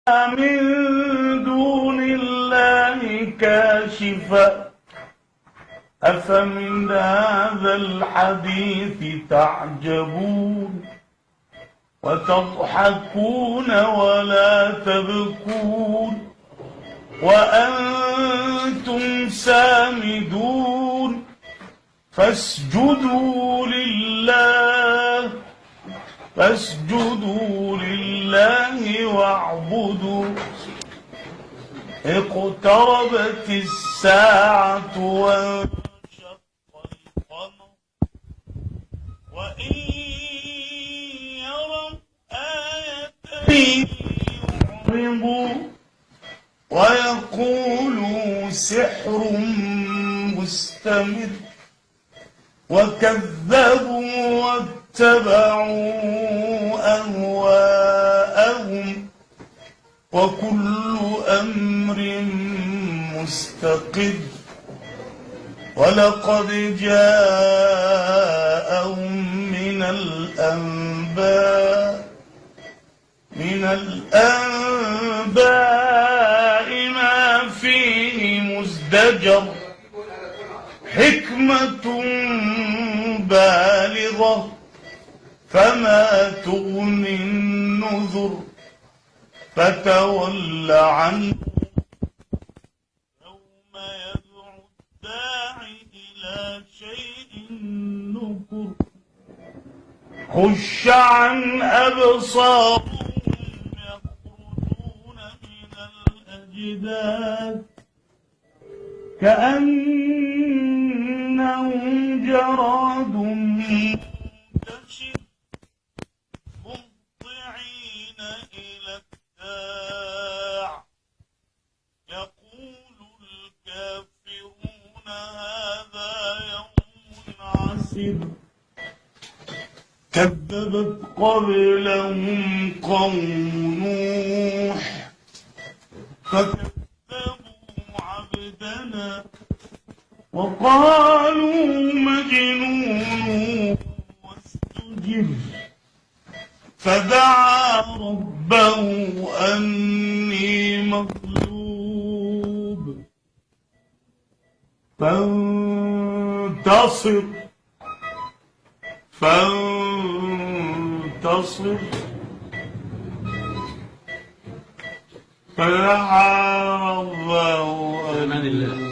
من دون الله كاشفا أفمن هذا الحديث تعجبون وتضحكون ولا تبكون وأنتم سامدون فاسجدوا لله واعبدوا اقتربت الساعة وانشق القمر وإن يروا آية يعرضوا ويقولوا سحر مستمر وكذبوا واتبعوا أهواءهم وكل أمر مستقر ولقد جاءهم من الأنباء ما فيه مزدجر حكمة بالغة فما تغني النذر فتول عنه يوم يدعو الداعي إلى شيء نكر خش عن أبصارهم يخرجون من الأجداث كأنهم جراد منتشر مهطعين إلى الداع يقول الكافرون هذا يوم عسر كذبت قبلهم قوم نوح فكذبوا عبدنا وقالوا مجنون واستجب فدعا ربه أني مغلوب فانتصر فدعا ربه أني